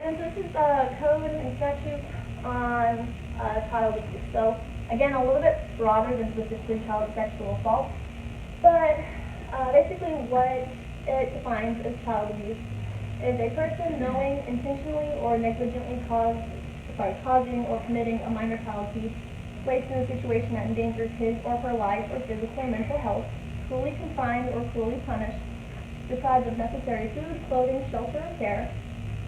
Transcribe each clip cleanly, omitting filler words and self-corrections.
And this is code and statute on child abuse. So again, a little bit broader than specifically child sexual assault, but basically what it defines as child abuse is a person knowing, intentionally, or negligently causing or committing a minor child to be placed in a situation that endangers his or her life or physical or mental health, cruelly confined or cruelly punished, deprived of necessary food, clothing, shelter, or care,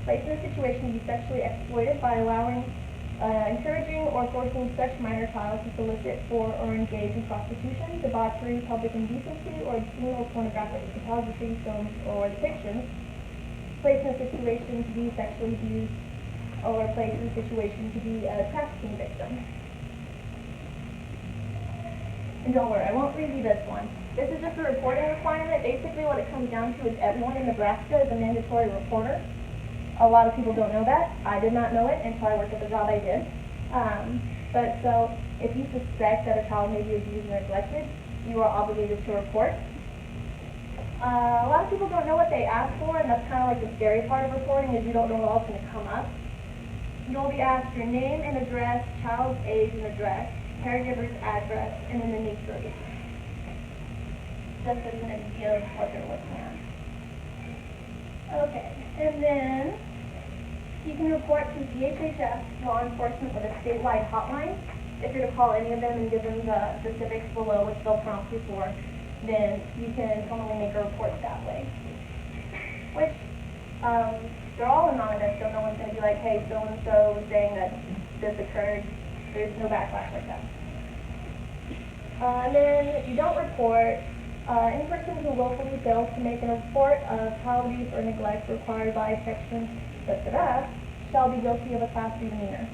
placed in a situation to be sexually exploited by allowing, encouraging, or forcing such minor child to solicit for or engage in prostitution, debauchery, public indecency, or obscene or pornographic photography, films, or depictions, placed in a situation to be sexually abused, or placed in a situation to be a trafficking victim. And don't worry, I won't read you this one. This is just a reporting requirement. Basically what it comes down to is everyone in Nebraska is a mandatory reporter. A lot of people don't know that. I did not know it until I worked at the job I did. But so if you suspect that a child may be abused or neglected, you are obligated to report. A lot of people don't know what they ask for, and that's kind of like the scary part of reporting is you don't know what else is going to come up. You'll be asked your name and address, child's age and address, caregiver's address, and then the nature of it. Just as an idea of what they're looking at. Okay, and then you can report to DHHS law enforcement with a statewide hotline. If you're to call any of them and give them the specifics below, which they'll prompt you for, then you can formally make a report that way. Which, they're all anonymous, so no one's going to be like, hey, so-and-so was saying that this occurred. There's no backlash like that. And then if you don't report, any person who willfully fails to make a report of child abuse or neglect required by section shall be guilty of a Class 3 misdemeanor.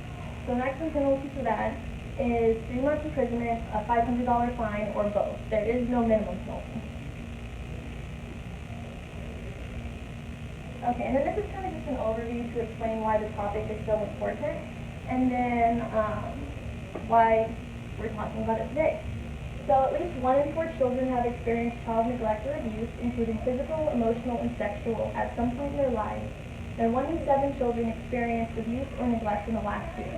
So the maximum penalty for that is 3 months imprisonment, a $500 fine, or both. There is no minimum penalty. Okay, and then this is kind of just an overview to explain why the topic is so important, and then why we're talking about it today. So at least 1 in 4 children have experienced child neglect or abuse, including physical, emotional, and sexual, at some point in their lives. And 1 in 7 children experienced abuse or neglect in the last year.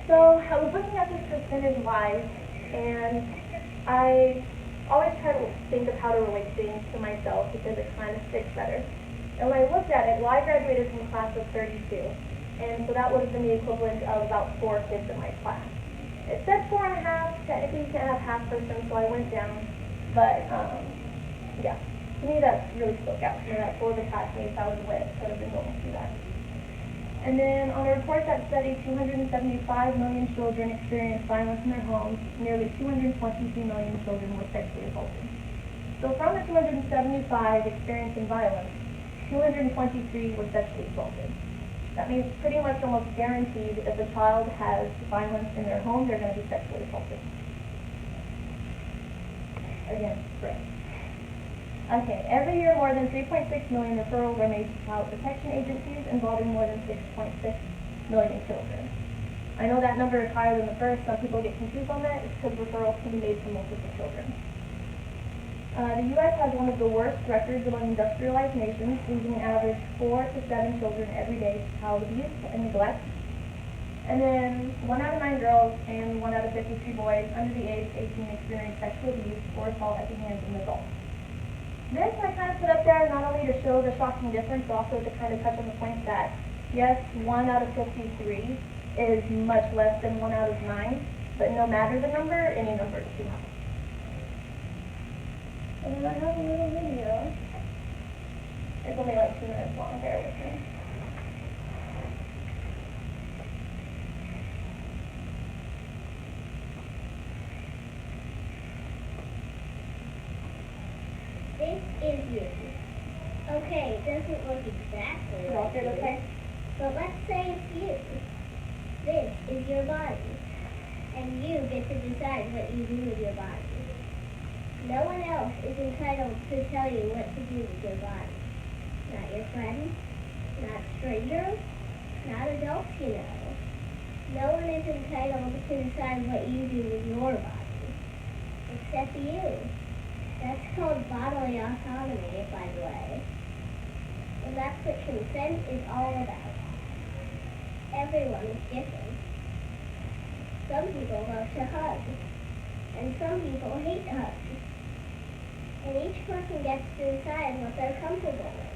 So I was looking at this percentage-wise, and I always try to think of how to relate things to myself because it kind of sticks better. And when I looked at it, well, I graduated from a class of 32, and so that would have been the equivalent of about 4 kids in my class. It said 4.5, technically you can't have half person, so I went down, but yeah, to me that really stuck out. You know, that 4 of the classmates I was with could have been going through that. And then on a report that studied 275 million children experienced violence in their homes, nearly 223 million children were sexually assaulted. So from the 275 experiencing violence, 223 were sexually assaulted. That means pretty much almost guaranteed if a child has violence in their home, they're going to be sexually assaulted. Again, great. Okay, every year more than 3.6 million referrals are made to child protection agencies involving more than 6.6 million children. I know that number is higher than the first. Some people get confused on that. It's because referrals can be made to multiple children. The U.S. has one of the worst records among industrialized nations, losing an average 4 to 7 children every day to child abuse and neglect. And then 1 out of 9 girls and 1 out of 53 boys under the age of 18 experience sexual abuse or assault at the hands of an adult. This I kind of put up there not only to show the shocking difference, but also to kind of touch on the point that, yes, 1 out of 53 is much less than 1 out of 9, but no matter the number, any number is too high. And then I have a little video. It's only like 2 minutes long, bear with me. This is you. Okay, it doesn't look exactly like you. Okay? But let's say it's you. This is your body. And you get to decide what you do with your body. No one else is entitled to tell you what to do with your body. Not your friends, not strangers, not adults you know. No one is entitled to decide what you do with your body. Except you. That's called bodily autonomy, by the way. And that's what consent is all about. Everyone is different. Some people love to hug, and some people hate hugs. And each person gets to decide what they're comfortable with.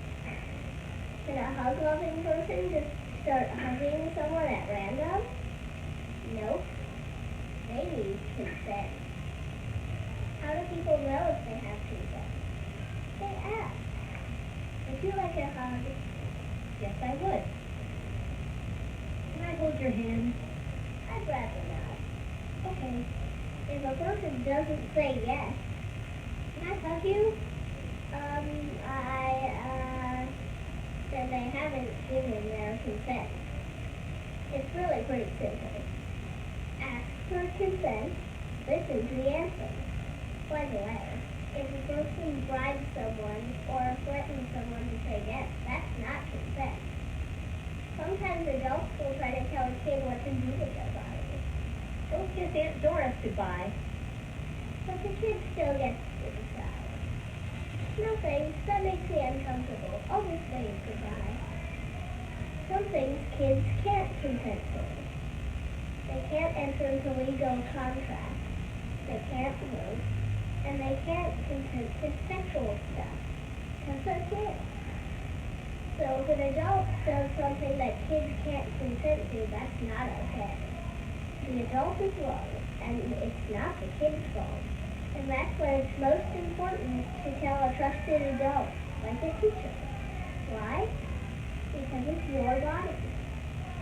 Can a hug-loving person just start hugging someone at random? Nope. They need consent. How do people know if they have consent? They ask. Would you like a hug? Yes, I would. Can I hold your hand? I'd rather not. Okay. If a person doesn't say yes, can I hug you? Then they haven't given their consent. It's really pretty simple. Ask for consent, listen to the answer. By the way, if a person bribes someone or threatens someone to say yes, that's not consent. Sometimes adults will try to tell a kid what to do with their body. Don't kiss Aunt Doris goodbye. But the kid still gets to decide. No thanks, that makes me uncomfortable. I'll just wave goodbye. Some things kids can't consent to. They can't enter into legal contracts. They can't vote. And they can't consent to sexual stuff. Because they're kids. So if an adult does something that kids can't consent to, that's not okay. The adult is wrong, and it's not the kid's fault. And that's why it's most important to tell a trusted adult, like a teacher. Why? Because it's your body.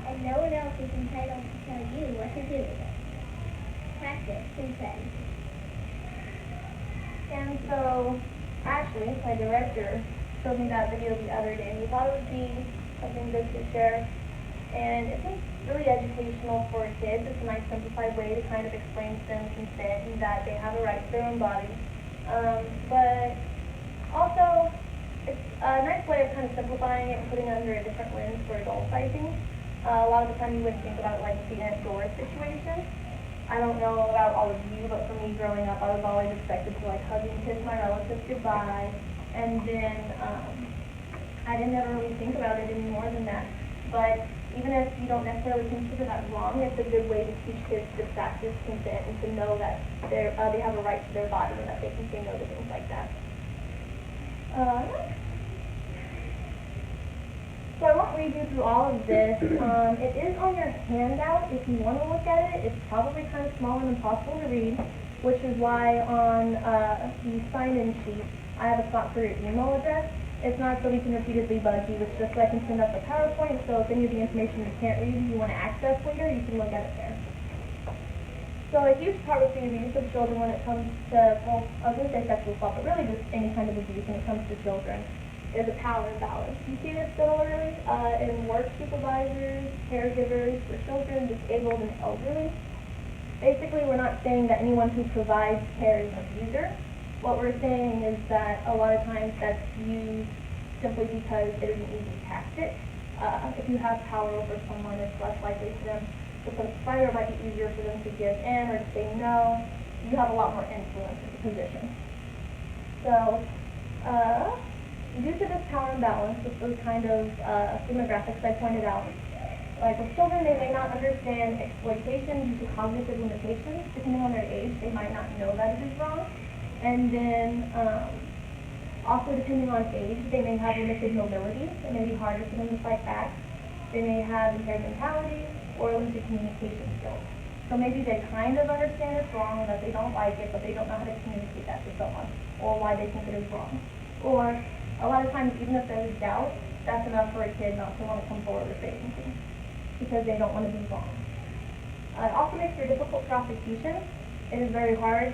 And no one else is entitled to tell you what to do with it. Practice consent. And so, Ashley, my director, showed me that video the other day, and we thought it would be something good to share. And it's just really educational for kids. It's a nice simplified way to kind of explain to them consent and that they have a right to their own body. But also, it's a nice way of kind of simplifying it and putting it under a different lens for adults, I think. A lot of the time you wouldn't think about like the Aunt Doris situation. I don't know about all of you, but for me growing up, I was always expected to like hug and kiss my relatives goodbye. And then I didn't ever really think about it any more than that. But even if you don't necessarily consider that wrong, it's a good way to teach kids to practice consent and to know that they have a right to their body and that they can say no to things like that. So I won't read you through all of this. It is on your handout if you want to look at it. It's probably kind of small and impossible to read, which is why on the sign-in sheet I have a spot for your email address. It's not so we can repeatedly bug you, it's just so I can send up the PowerPoint, so if any of the information you can't read you want to access later, you can look at it there. So a huge part with the abuse of children when it comes to, well, I was going to say sexual assault, but really just any kind of abuse when it comes to children, is a power imbalance. You see this similarly in work supervisors, caregivers for children, disabled, and elderly. Basically, we're not saying that anyone who provides care is an abuser. What we're saying is that a lot of times that's used simply because it is an easy tactic. If you have power over someone, it's less likely for them to fight, or it might be easier for them to give in or to say no. You have a lot more influence in the position. So, due to this power imbalance with those kind of demographics I pointed out, like with children, they may not understand exploitation due to cognitive limitations. Depending on their age, they might not know that it is wrong. And then, also depending on age, they may have limited mobility. It may be harder for them to fight back. They may have impaired mentality or limited communication skills. So maybe they kind of understand it's wrong and that they don't like it, but they don't know how to communicate that to someone, or why they think it is wrong. Or a lot of times, even if there is doubt, that's enough for a kid not to want to come forward or say anything, because they don't want to be wrong. It also makes for difficult prosecution. It is very hard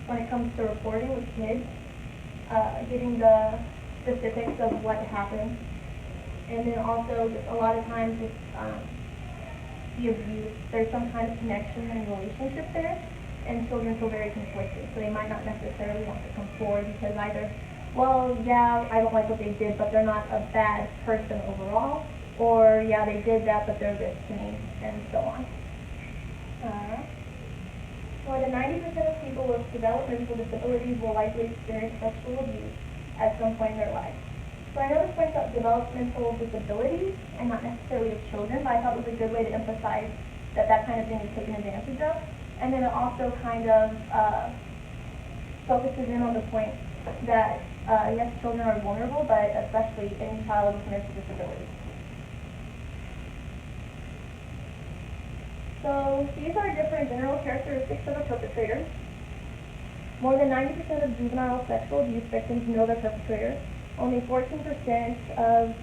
when it comes to reporting with kids, getting the specifics of what happened. And then also, just a lot of times with the abuse, there's some kind of connection and relationship there, and children feel very conflicted. So they might not necessarily want to come forward because either, well, yeah, I don't like what they did, but they're not a bad person overall, or yeah, they did that, but they're this to me, and so on. More than 90% of people with developmental disabilities will likely experience sexual abuse at some point in their life. So I know this points out developmental disabilities and not necessarily of children, but I thought it was a good way to emphasize that that kind of thing is taken advantage of. And then it also kind of focuses in on the point that yes, children are vulnerable, but especially any child with mental disability. So these are different general characteristics of a perpetrator. More than 90% of juvenile sexual abuse victims know their perpetrator. Only 14% of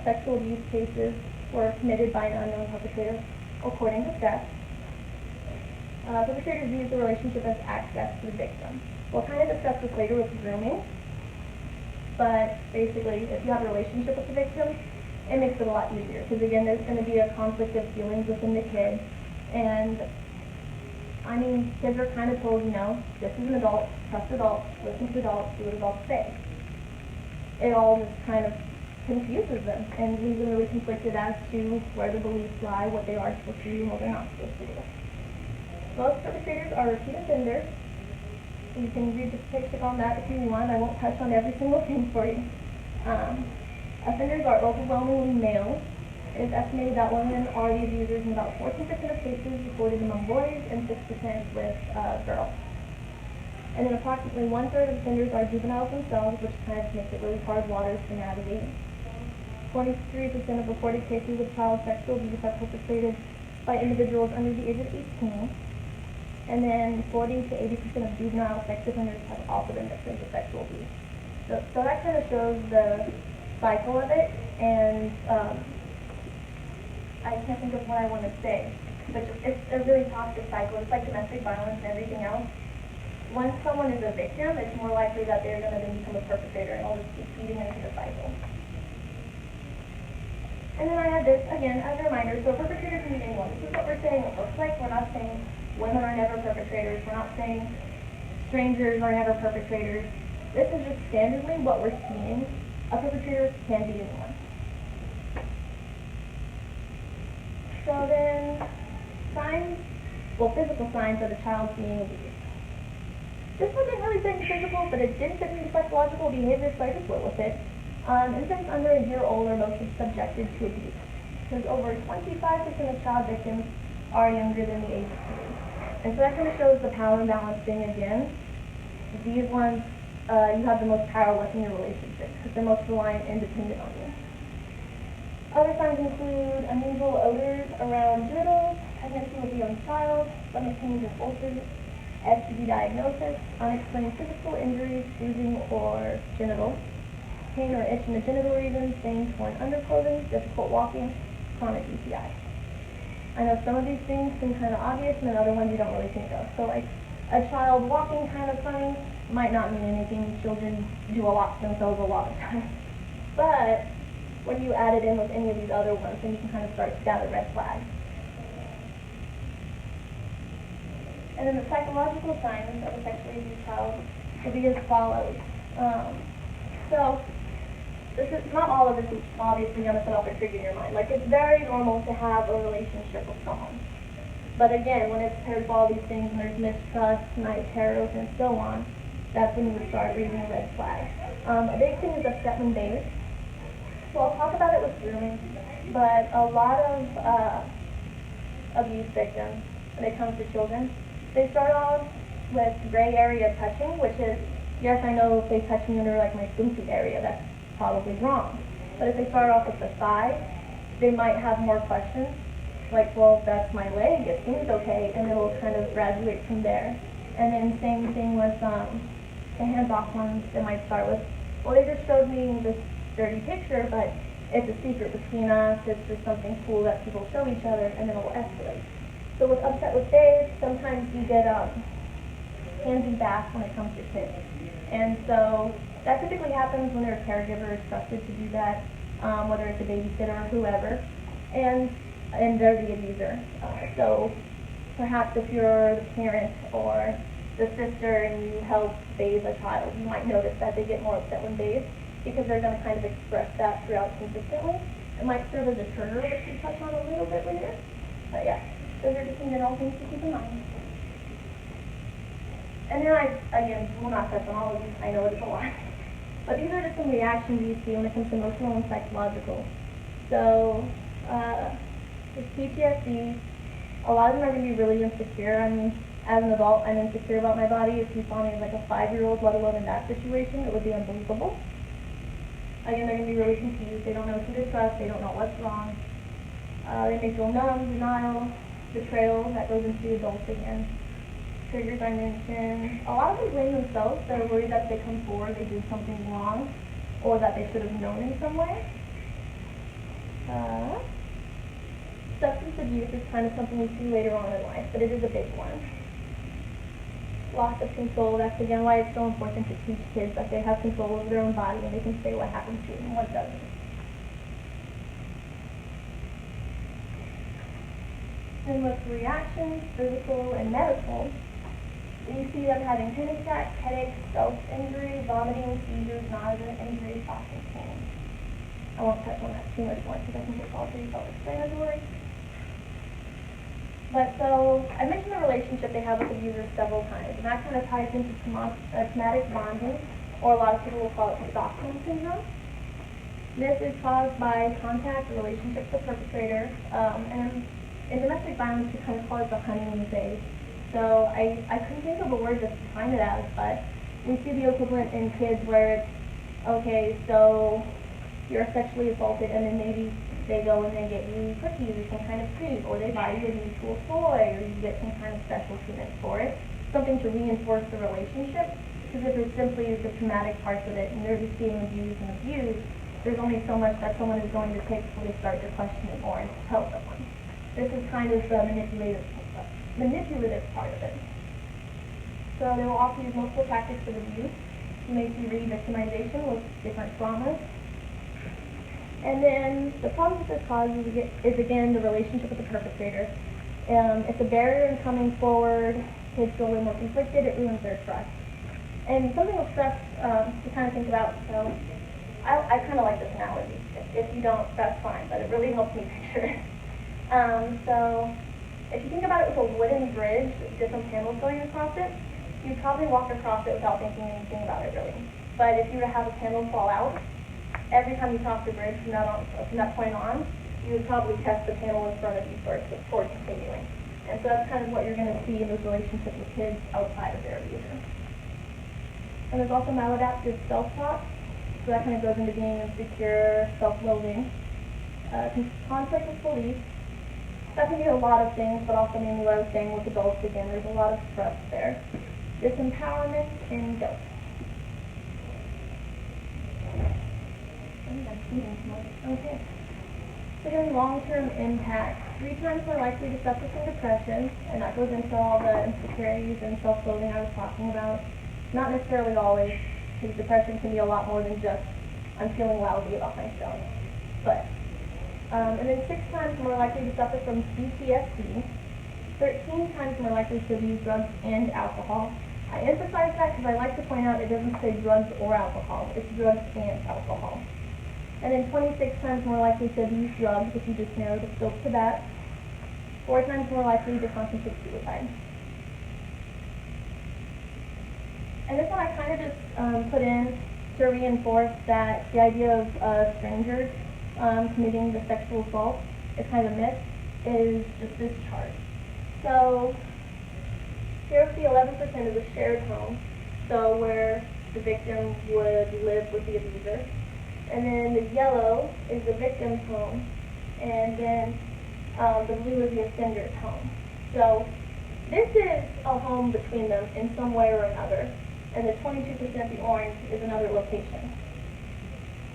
sexual abuse cases were committed by an unknown perpetrator, according to stats. Perpetrators use the relationship as access to the victim. We'll kind of discuss this later with grooming, but basically, if you have a relationship with the victim, it makes it a lot easier, because again, there's going to be a conflict of feelings within the kid, and I mean, kids are kind of told, you know, this is an adult, trust adults, listen to adults, do what adults say. It all just kind of confuses them and leaves them really conflicted as to where the beliefs lie, what they are supposed to do, and what they're not supposed to do. Most perpetrators are repeat offenders. You can read the statistic on that if you want. I won't touch on every single thing for you. Offenders are overwhelmingly male. It is estimated that women are the abusers in about 14% of cases reported among boys and 6% with girls. And then approximately 1/3 of offenders are juveniles themselves, which kind of makes it really hard waters to navigate. 23% of reported cases of child sexual abuse are perpetrated by individuals under the age of 18. And then 40 to 80% of juvenile sex offenders have also been victims of sexual abuse. So that kind of shows the cycle of it, and I can't think of what I want to say, but it's a really toxic cycle. It's like domestic violence and everything else. Once someone is a victim, it's more likely that they're going to then become a perpetrator, and it'll just keep feeding into the cycle. And then I have this, again, as a reminder, so a perpetrator can be anyone. This is what we're saying it looks like. We're not saying women are never perpetrators. We're not saying strangers are never perpetrators. This is just standardly what we're seeing. A perpetrator can be anyone. So then, signs, well, physical signs of the child being abused. This one didn't really say physical, but it did say psychological behavior, so I just went with it. Infants under a year old are mostly subjected to abuse, because over 25% of child victims are younger than the age of 3. And so that kind of shows the power imbalance thing again. These ones, you have the most power within your relationship, because they're most reliant and dependent on you. Other signs include unusual odors around genitals, pregnancy with a young child, stomach pains and ulcers, STD diagnosis, unexplained physical injuries, bruising or genital, pain or itch in the genital region, stained, torn underclothing, difficult walking, chronic UTI. I know some of these things seem kind of obvious, and then other ones you don't really think of. So like a child walking kind of funny might not mean anything. Children do a lot to themselves a lot of times. But when you add it in with any of these other ones, then you can kind of start to gather red flags. And then the psychological signs of a sexually abused child will be as follows. So, this is not all of this is obviously going to set off a trigger in your mind. Like, it's very normal to have a relationship with someone. But again, when it's paired with all these things and there's mistrust, night terrors, and so on, that's when you would start reading red flags. A big thing is upset when bathed. So I'll talk about it with grooming, but a lot of abuse victims, when it comes to children, they start off with gray area touching, which is, yes, I know if they touch me under like my swimsuit area, that's probably wrong. But if they start off with the thigh, they might have more questions, like, well, that's my leg, it seems okay, and it'll kind of graduate from there. And then same thing with the hands-off ones. They might start with, well, they just showed me this dirty picture, but it's a secret between us, it's just something cool that people show each other, and then it will escalate. So with upset with babes, sometimes you get handsy back when it comes to kids. And so that typically happens when their caregiver is trusted to do that, whether it's a babysitter or whoever, and they're the abuser. So perhaps if you're the parent or the sister and you help bathe a child, you might notice that they get more upset when bathed, because they're going to kind of express that throughout consistently. It might serve as a trigger, which we'll touch on a little bit later. But yeah, those are just some general things to keep in mind. And then again, will not touch on all of these. I know it's a lot. But these are just some reactions you see when it comes to emotional and psychological. So, with PTSD, a lot of them are going to be really insecure. I mean, as an adult, I'm insecure about my body. If you saw me as like a 5-year-old, let alone in that situation, it would be unbelievable. Again, they're going to be really confused. They don't know who to trust. They don't know what's wrong. They may feel numb, denial, betrayal. That goes into adults again. Triggers I mentioned. A lot of them blame themselves. They're worried that if they come forward, they did something wrong, or that they should have known in some way. Substance abuse is kind of something we see later on in life, but it is a big one. Loss of control, that's again why it's so important to teach kids that they have control over their own body and they can say what happens to them and what doesn't. And with reactions, physical and medical, we see them having panic attacks, headaches, self-injury, vomiting, seizures, nausea, injury, shock, and pain. I won't touch on that too much more because I think it's all pretty self-explanatory. But so, I mentioned the relationship they have with abusers several times, and that kind of ties into traumatic bonding, or a lot of people will call it Stockholm Syndrome. This is caused by contact, relationship with the perpetrator, and in domestic violence we kind of call it the honeymoon phase. So I couldn't think of a word to define it as, but we see the equivalent in kids where it's, okay, so you're sexually assaulted, and then maybe they go and they get you cookies or some kind of treat, or they buy you a mutual toy, or you get some kind of special treatment for it, something to reinforce the relationship. Because if it simply is the traumatic parts of it, and they're just being abused and abused, there's only so much that someone is going to take before they start to question it more and to tell someone. This is kind of the manipulative part of it. So they will also use multiple tactics of abuse. You may see re-victimization with different traumas. And then the problem with this causes is again the relationship with the perpetrator. It's a barrier in coming forward. Kids feel a little more conflicted. It ruins their trust. And something with trust to kind of think about. So I kind of like this analogy. If you don't, that's fine, but it really helps me picture it. So if you think about it with a wooden bridge with different panels going across it, you'd probably walk across it without thinking anything about it really. But if you were to have a panel fall out, every time you cross the bridge from that point on, you would probably test the panel in front of you before continuing. And so that's kind of what you're going to see in those relationships with kids outside of their abuser. And there's also maladaptive self-talk. So that kind of goes into being insecure, self-loathing. Conflict with belief. That can be a lot of things, but also mainly what I was saying with adults again, there's a lot of trust there. Disempowerment and guilt. Okay. So here's long-term impact. 3 times more likely to suffer from depression, and that goes into all the insecurities and self-loathing I was talking about. Not necessarily always, because depression can be a lot more than just, I'm feeling lousy about myself. But, and then 6 times more likely to suffer from PTSD, 13 times more likely to abuse drugs and alcohol. I emphasize that because I like to point out it doesn't say drugs or alcohol, it's drugs and alcohol. And then 26 times more likely to abuse drugs if you just narrow the scope to that. 4 times more likely to contemplate suicide. And this one I kind of just put in to reinforce that the idea of strangers committing the sexual assault is kind of a myth, is just this chart. So here's the 11% is a shared home, so where the victim would live with the abuser. And then the yellow is the victim's home, and then the blue is the offender's home. So this is a home between them in some way or another, and the 22%, the orange, is another location.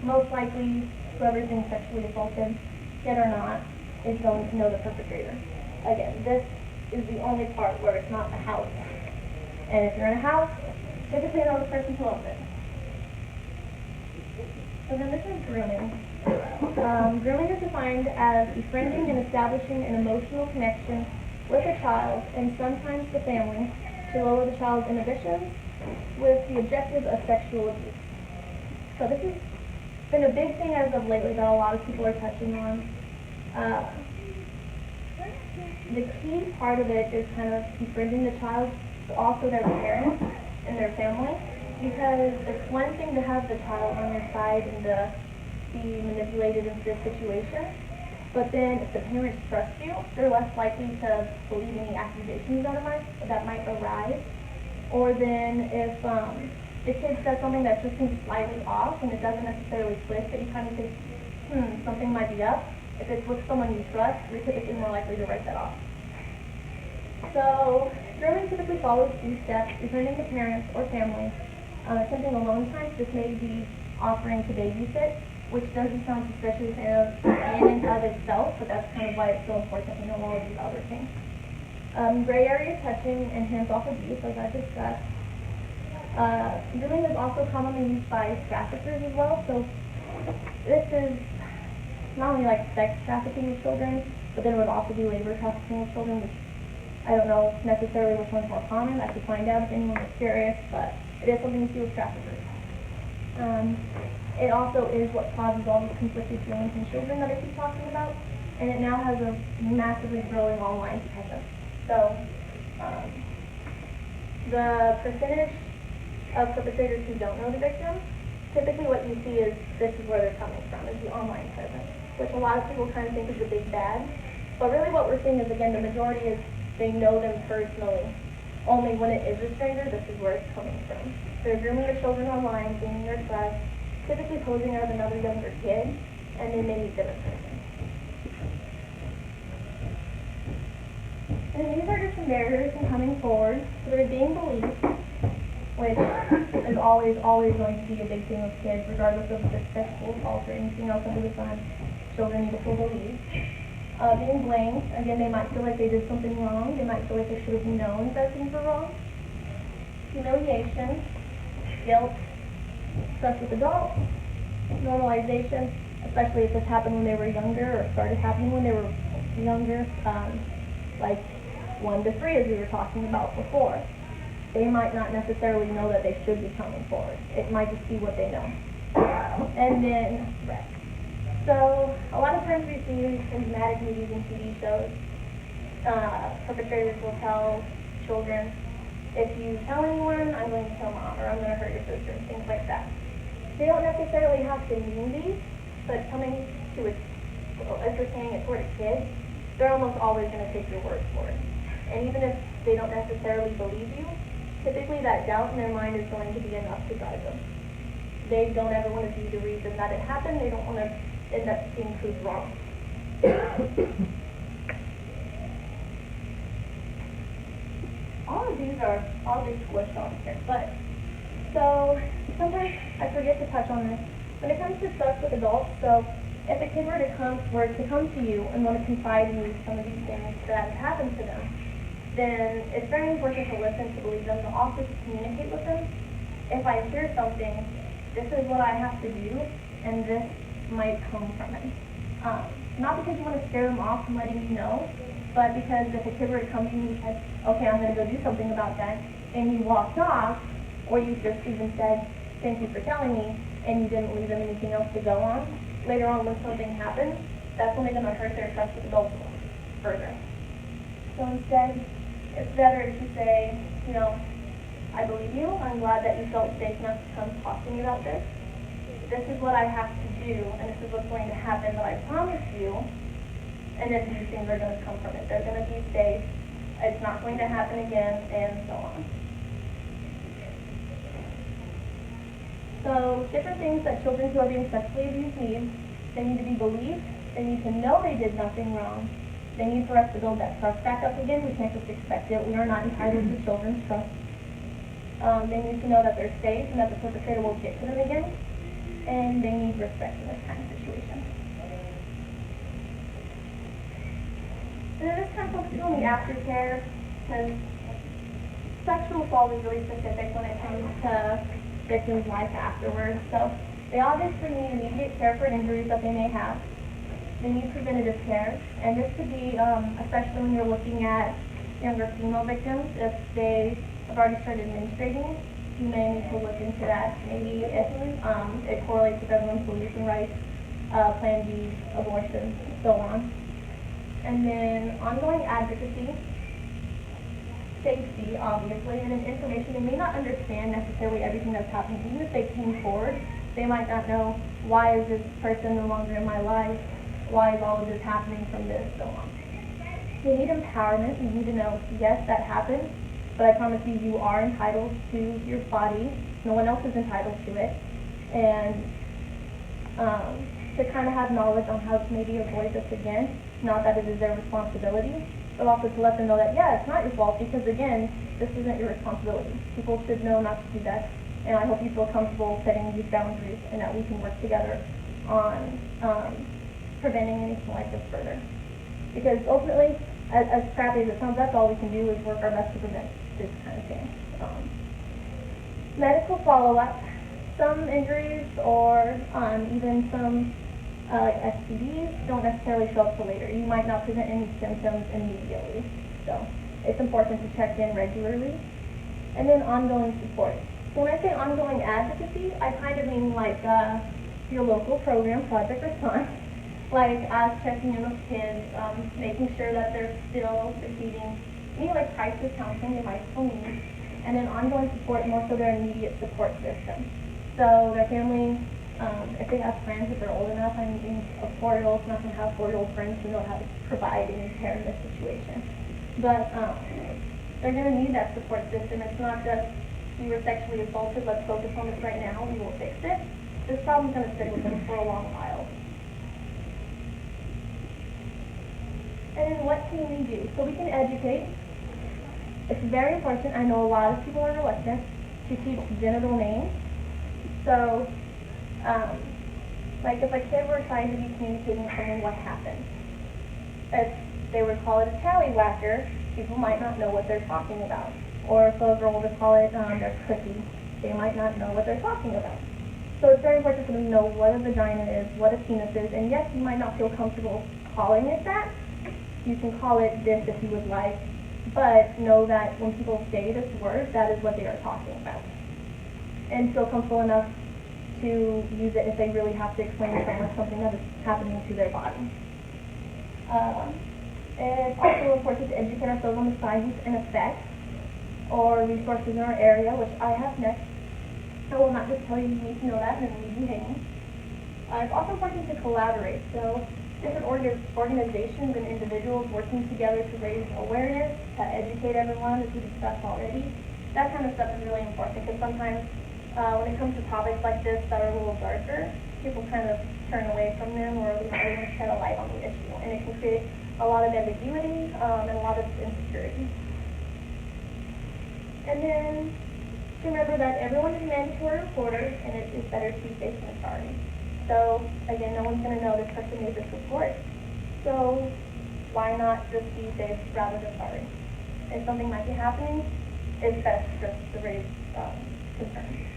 Most likely, whoever's being sexually assaulted, kid or not, is going to know the perpetrator. Again, this is the only part where it's not a house. And if you're in a house, typically know the person who owns it. So then this is grooming. Grooming is defined as befriending and establishing an emotional connection with a child, and sometimes the family, to lower the child's inhibitions with the objective of sexual abuse. So this has been a big thing as of lately that a lot of people are touching on. The key part of it is kind of befriending the child, but also their parents and their family. Because it's one thing to have the child on your side and to be manipulated into this situation, but then if the parents trust you, they're less likely to believe any accusations that might arise. Or then if the kid says something that just seems slightly off and it doesn't necessarily click, that you kind of think, something might be up. If it's with someone you trust, you're typically more likely to write that off. So, grooming typically follows these steps: befriending the parents or family, attempting alone time. This may be offering to babysit, which doesn't sound suspicious in and of itself, but that's kind of why it's so important to know all of these other things. Gray area touching and hands-off abuse, as I discussed. Grooming is also commonly used by traffickers as well, so this is not only like sex trafficking with children, but then it would also be labor trafficking with children, which I don't know necessarily which one's more common. I could find out if anyone is curious, but it is something to do with traffickers. It also is what causes all these conflicted feelings in children that I keep talking about, and it now has a massively growing online presence. So, the percentage of perpetrators who don't know the victim, typically what you see is this is where they're coming from, is the online presence, which a lot of people kind of think is the big bad. But really what we're seeing is, again, the majority is they know them personally. Only when it is a stranger, this is where it's coming from. They're grooming their children online, gaining their trust, typically posing as another younger kid, and they may meet them in person. And these are just some barriers in coming forward. So they're being believed, which is always going to be a big thing with kids, regardless of if it's sexual assault or anything else under the sun. Children need to feel believed. Being blamed, again, they might feel like they did something wrong. They might feel like they should have known that things were wrong. Humiliation, guilt, trust with adults, normalization, especially if this happened when they were younger or started happening when they were younger, like 1 to 3 as we were talking about before. They might not necessarily know that they should be coming forward. It might just be what they know. And then threats. So a lot of times we see in dramatic movies and TV shows, perpetrators will tell children, if you tell anyone, I'm going to kill mom, or I'm going to hurt your sister, things like that. They don't necessarily have to mean these, but coming to it, as we're saying it toward a kid, they're almost always going to take your word for it. And even if they don't necessarily believe you, typically that doubt in their mind is going to be enough to drive them. They don't ever want to be the reason that it happened. They don't want to end up being proved wrong. All of these are all just squished on here, but so sometimes I forget to touch on this. When it comes to trust with adults, so if a kid were to come to you and want to confide in you some of these things that happened to them, then it's very important to listen, to believe them, to also to communicate with them. If I hear something, this is what I have to do, and this might come from it. Not because you want to scare them off from letting you know, but because if a kid were to come to you and said, okay, I'm going to go do something about that, and you walked off, or you just even said, thank you for telling me, and you didn't leave them anything else to go on, later on when something happens, that's only going to hurt their trust with adults further. So instead, it's better if you say, I believe you, I'm glad that you felt safe enough to come talk to me about this. This is what I have to do, and this is what's going to happen, but I promise you, and then these things are going to come from it. They're going to be safe, it's not going to happen again, and so on. So, different things that children who are being sexually abused need. They need to be believed, they need to know they did nothing wrong, they need for us to build that trust back up again. We can't just expect it. We are not entitled to children's trust. They need to know that they're safe and that the perpetrator will get to them again. And they need respect in this kind of situation. And then this kind of focuses on the aftercare, because sexual assault is really specific when it comes to victims' life afterwards. So they obviously need immediate care for injuries that they may have. They need preventative care, and this could be, especially when you're looking at younger female victims, if they have already started menstruating, you may need to look into that. Maybe if it correlates with everyone's beliefs and rights, Plan B, abortions, and so on. And then ongoing advocacy. safety, obviously, and in information. They may not understand necessarily everything that's happening. Even if they came forward, they might not know, why is this person no longer in my life? Why is all of this happening from this, so on. You need empowerment. You need to know, yes, that happened, but I promise you, you are entitled to your body. No one else is entitled to it. And to kind of have knowledge on how to maybe avoid this again. Not that it is their responsibility, but also to let them know that, yeah, it's not your fault, because again, this isn't your responsibility. People should know not to do that. And I hope you feel comfortable setting these boundaries and that we can work together on preventing anything like this further. Because ultimately, as crappy as it sounds, that's all we can do is work our best to prevent this kind of thing. Medical follow-up. Some injuries or even some like STDs don't necessarily show up till later. You might not present any symptoms immediately. So it's important to check in regularly. And then ongoing support. So when I say ongoing advocacy, I kind of mean like your local program, Project Response, like us checking in with kids, making sure that they're still receiving any like crisis counseling they might still need, and then ongoing support, more so their immediate support system. So their family, if they have friends, if they're old enough, I'm thinking of 4-year-olds, not going to have 4-year-old friends who know how to provide any care in this situation. But they're going to need that support system. It's not just, you were sexually assaulted, let's focus on this right now, we will fix it. This problem's going to stay with them for a long while. And then what can we do? So we can educate. It's very important. I know a lot of people are reluctant to teach genital names. So, like if a kid were trying to be communicating with someone what happened, if they would call it a tallywhacker, people might not know what they're talking about. Or if a girl were to call it their cookie, they might not know what they're talking about. So it's very important for them to know what a vagina is, what a penis is, and yes, you might not feel comfortable calling it that. You can call it this if you would like, but know that when people say this word, that is what they are talking about. And feel comfortable enough to use it if they really have to explain to someone something that is happening to their body. It's also important to educate ourselves on the signs and effects or resources in our area, which I have next. I will not just tell you need to know that and then leave you hanging. It's also important to collaborate. So different organizations and individuals working together to raise awareness, to educate everyone, as we discussed already. That kind of stuff is really important because sometimes when it comes to topics like this that are a little darker, people kind of turn away from them or we don't even shed a light on the issue. And it can create a lot of ambiguity and a lot of insecurity. And then to remember that everyone is a mandatory reporter and it is better to be safe than sorry. So again, no one's going to know this person made this report. So why not just be safe rather than sorry? If something might be happening, it's best just to raise concern.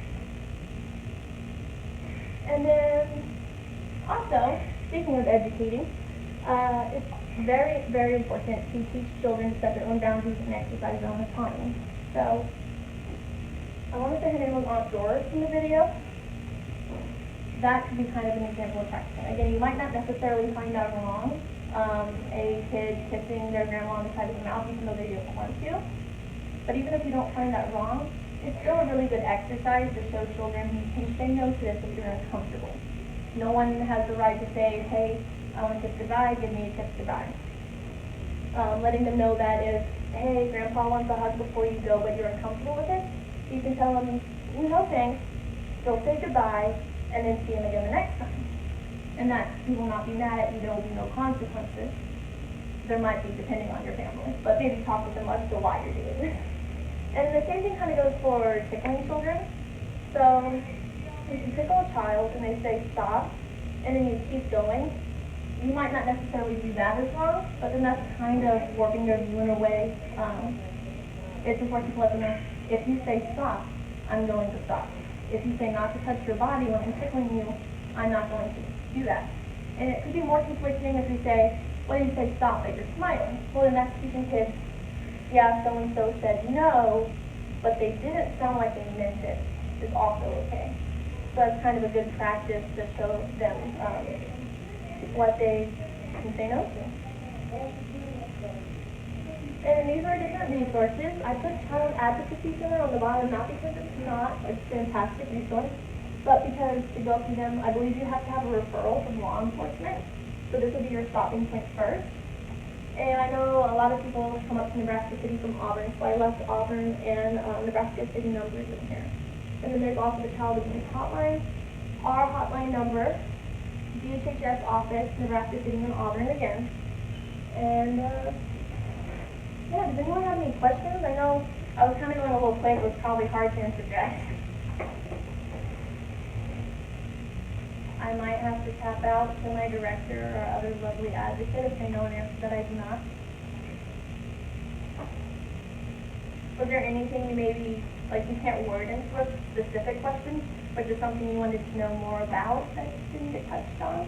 And then also, speaking of educating, it's very, very important to teach children to set their own boundaries and exercise their own autonomy. So I want to say her name was Aunt Doris in the video. That could be kind of an example of practicing. Again, you might not necessarily find that wrong, a kid kissing their grandma on the side of the mouth even though they didn't want to. But even if you don't find that wrong, it's still a really good exercise to show children you can say no to this if you're uncomfortable. No one has the right to say, hey, I want to kiss goodbye, give me a kiss goodbye. Letting them know that if, hey, grandpa wants a hug before you go, but you're uncomfortable with it, you can tell them, no thanks, go say goodbye, and then see him again the next time. And that he will not be mad at you, there will be no consequences. There might be, depending on your family, but maybe talk with them as to why you're doing this. And the same thing kind of goes for tickling children. So if you tickle a child and they say stop, and then you keep going, you might not necessarily do that as wrong, but then that's kind of warping their view in a way. It's important to let them know, if you say stop, I'm going to stop. If you say not to touch your body when I'm tickling you, I'm not going to do that. And it could be more conflicting if we say, well, you say stop, but you're smiling. Well, then that's teaching kids, yeah, so-and-so said no, but they didn't sound like they meant it, is also okay. So that's kind of a good practice to show them what they can say no to. And these are different resources. I put Child Advocacy Center on the bottom, not because it's not a fantastic resource, but because to go through them, I believe you have to have a referral from law enforcement. So this will be your stopping point first. And I know a lot of people come up to Nebraska City from Auburn, so I left Auburn and Nebraska City numbers in here. And then there's also the Child Abuse Hotline, our hotline number, DHHS office, Nebraska City and Auburn again. And yeah, does anyone have any questions? I know I was kind of going a little quick, it was probably hard to interject. I might have to tap out to my director or other lovely advocate if they know an answer that I do not. Was there anything you maybe, like you can't word into a specific question, but just something you wanted to know more about that didn't get touched on?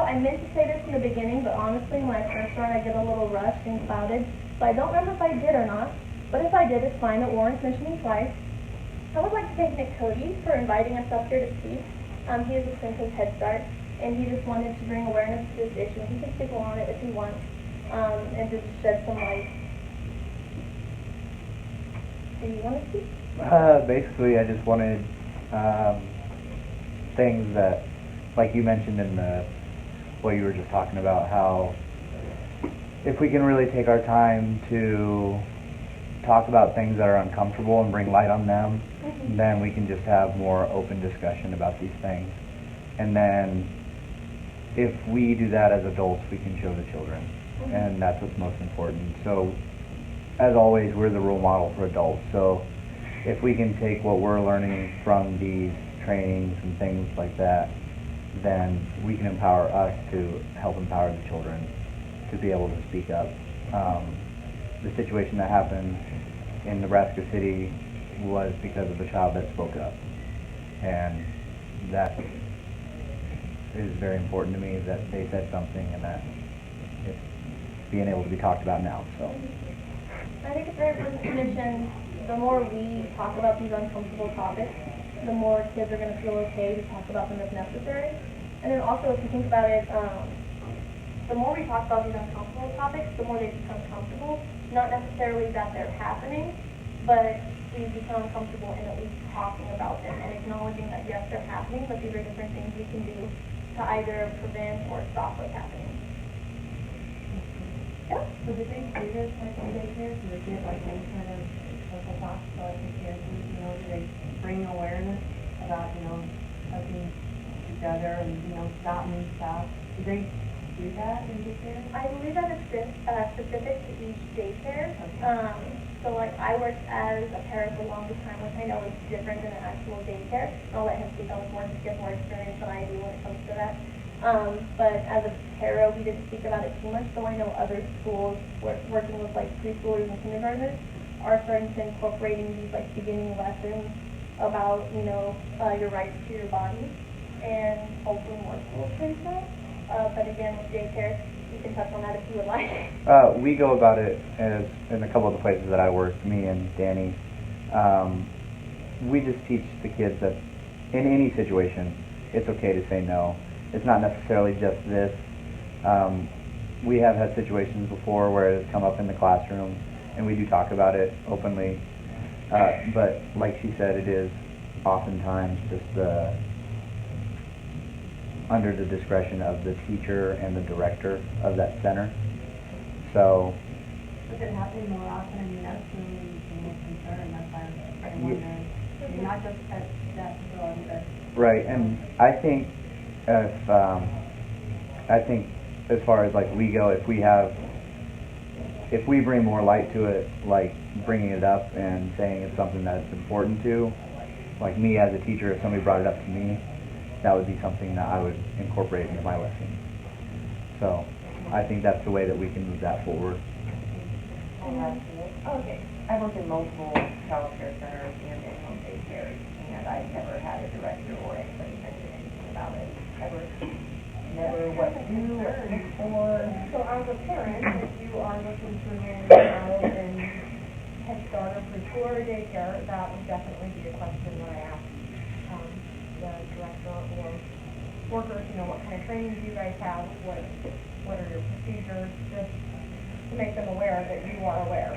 I meant to say this in the beginning, but honestly, when I first started, I get a little rushed and clouded, so I don't remember if I did or not, but if I did, it's fine. That Warren's mentioned me twice. I would like to thank Nick Cody for inviting us up here to speak. He is a Center Head Start, and he just wanted to bring awareness to this issue. He can speak on it if he wants, and just shed some light. Do you want to speak? Basically, I just wanted things that, like you mentioned in what you were just talking about, how if we can really take our time to talk about things that are uncomfortable and bring light on them, then we can just have more open discussion about these things. And then if we do that as adults, we can show the children. And that's what's most important. So as always, we're the role model for adults. So if we can take what we're learning from these trainings and things like that, then we can empower us to help empower the children to be able to speak up. The situation that happened in Nebraska City was because of a child that spoke up. And that is very important to me, that they said something and that it's being able to be talked about now. So I think it's very important to mention, the more we talk about these uncomfortable topics, the more kids are going to feel okay to talk about them if necessary. And then also, if you think about it, the more we talk about these uncomfortable topics, the more they become comfortable. Not necessarily that they're happening, but we become comfortable in at least talking about them and acknowledging that yes, they're happening, but these are different things we can do to either prevent or stop what's happening. Yeah? So did they do this like in daycare? Do they get like any kind of social talks about the kids? Do they bring awareness about, helping each other and, stopping stuff? Do they do that in daycare? I believe that it's specific to each daycare. Okay. So like I worked as a para for the longest time, which I know is different than an actual daycare. I'll let him speak on this more, just get more experience than I do when it comes to that. But as a para, we didn't speak about it too much, so I know other schools working with like preschoolers and kindergartners are starting to incorporating these like beginning lessons about, your rights to your body, and hopefully more schools can that. But again, with daycare, you can touch on that if you would like. we go about it as in a couple of the places that I work, me and Danny. We just teach the kids that in any situation, it's okay to say no. It's not necessarily just this. We have had situations before where it's come up in the classroom, and we do talk about it openly. But like she said, it is oftentimes just under the discretion of the teacher and the director of that center. So. Does it happen more often? I mean, that's really the most concern. That's why I'm wondering. Not just at that facility, but. Right, and I think as far as like we go, if we bring more light to it, like bringing it up and saying it's something that's important to, like me as a teacher, if somebody brought it up to me, that would be something that I would incorporate into my lesson. So I think that's the way that we can move that forward. Okay. I worked in multiple child care centers and in-home daycares, and I never had a director or anybody mention anything about it. Never what to do or who for. So as a parent, if you are looking to enroll your child in Head Start or preschool or daycare, that would definitely be a question that I ask the director or workers, you know, what kind of training do you guys have, what are your procedures, just to make them aware that you are aware.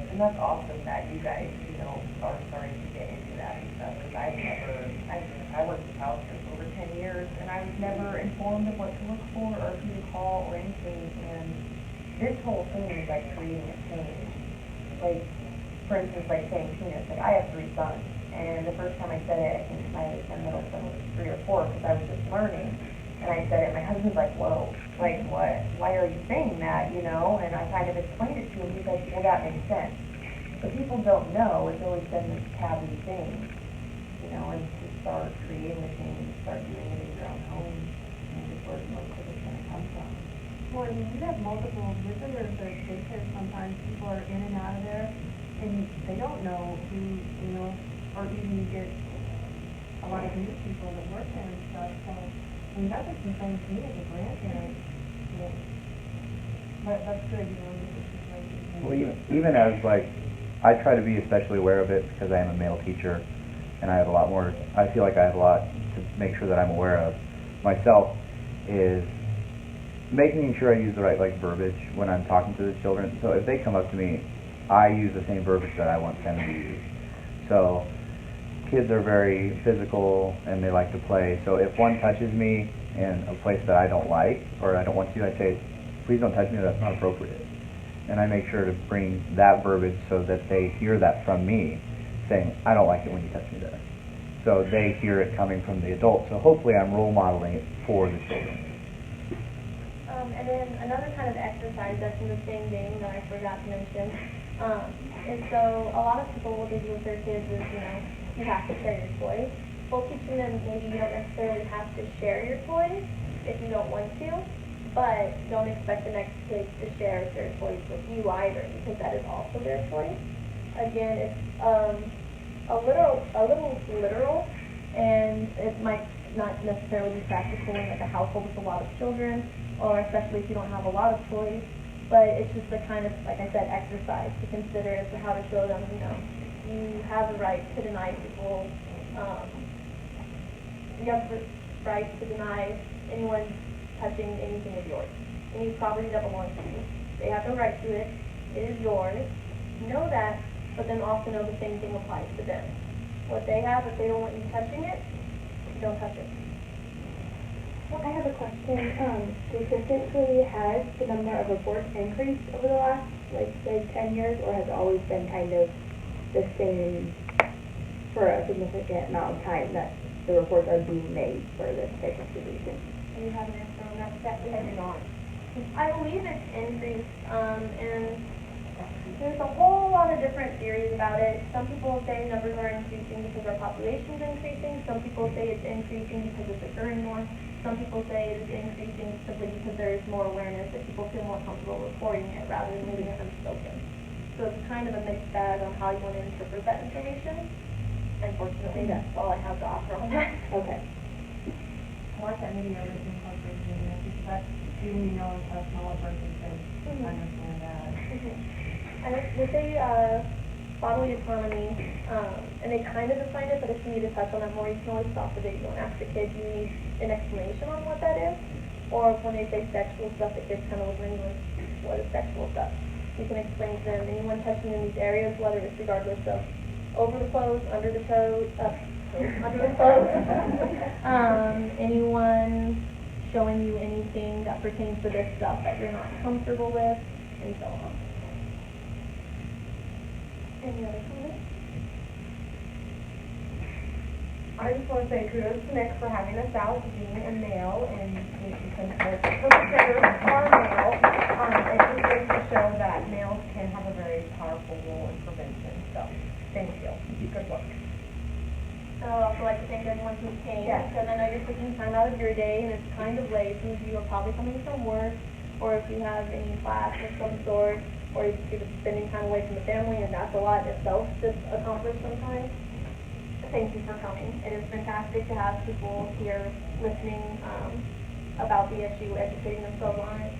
And that's awesome that you guys, you know, are starting to get into that and stuff, because I worked in childcare for over 10 years, and I was never informed of what to look for or who to call or anything, and this whole thing is like creating a change. Like, for instance, like saying penis, like I have 3 sons, and the first time I said it, I think my middle son was 3 or 4, because I was just learning, and I said it, my husband's like, whoa, like what, why are you saying that, you know, and I kind of explained it to him, he's like, well, that makes sense. But people don't know, it's always been this taboo thing, you know, and to start creating the change, start doing it in your own home, and just where most of it's going to come from. Well, and you have multiple visitors or daycare, sometimes people are in and out of there, and they don't know who, you know, or even you get a lot of new people that work there and stuff, so, I mean, that's a concern to me as a grandparent, you know. But that's good, you know, this is like. Well, even as like, I try to be especially aware of it because I am a male teacher, and I have a lot more, I feel like I have a lot to make sure that I'm aware of myself, is making sure I use the right like verbiage when I'm talking to the children. So if they come up to me, I use the same verbiage that I want them to use. So kids are very physical and they like to play. So if one touches me in a place that I don't like or I don't want to, I say, please don't touch me, that's not appropriate. And I make sure to bring that verbiage so that they hear that from me, saying, I don't like it when you touch me there. So they hear it coming from the adult. So hopefully I'm role modeling it for the children. And then another kind of exercise that's in the same vein that I forgot to mention, is so a lot of people will do with their kids is, you know, you have to share your toys. Well, teaching them maybe you don't necessarily have to share your toys if you don't want to, but don't expect the next kid to share their toys with you either, because that is also their toy. Again, it's a little literal, and it might not necessarily be practical in like a household with a lot of children, or especially if you don't have a lot of toys. But it's just a kind of, like I said, exercise to consider as to how to show them, you know, you have the right to deny people, you have the right to deny anyone touching anything of yours. Any property that belongs to you. They have no right to it. It is yours. Know that, but then also know the same thing applies to them. What they have, if they don't want you touching it, don't touch it. Well, I have a question. Statistically, has the number of reports increased over the last, like, say, 10 years, or has it always been kind of the same for a significant amount of time that the reports are being made for this type of disease? Do you have an answer on that? Exactly. I do not. I believe it's increased, and there's a whole lot of different theories about it. Some people say numbers are increasing because our population is increasing. Some people say it's increasing because it's occurring more. Some people say it is increasing simply because there is more awareness, that people feel more comfortable reporting it rather than leaving it unspoken. So it's kind of a mixed bag on how you want to interpret that information. Unfortunately, that's all I have to offer on that. Okay. I like that maybe everything incorporated in there, because that, even you know, it's a smaller person says, I understand that. And with bodily autonomy, and they kind of define it, but if you need to touch on that more, you can always stop the video and ask the kid, do you need an explanation on what that is? Or when they say sexual stuff, the kids kind of look like, what is sexual stuff? You can explain to them, anyone touching in these areas, whether it's regardless of over the clothes, under the toes, under the clothes, anyone showing you anything that pertains to this stuff that you're not comfortable with, and so on. Any other comments? I just want to say kudos to Nick for having us out, being a male, and because the perpetrators are male, it just goes to show that males can have a very powerful role in prevention. So, thank you. Good work. I would also like to thank everyone who came, Yes. because I know you're taking time out of your day, and it's kind of late. Some of you are probably coming from work, or if you have any class of some sort, or you're just spending time away from the family, and that's a lot in itself to accomplish sometimes. Thank you for coming. It is fantastic to have people here listening about the issue, educating themselves on it.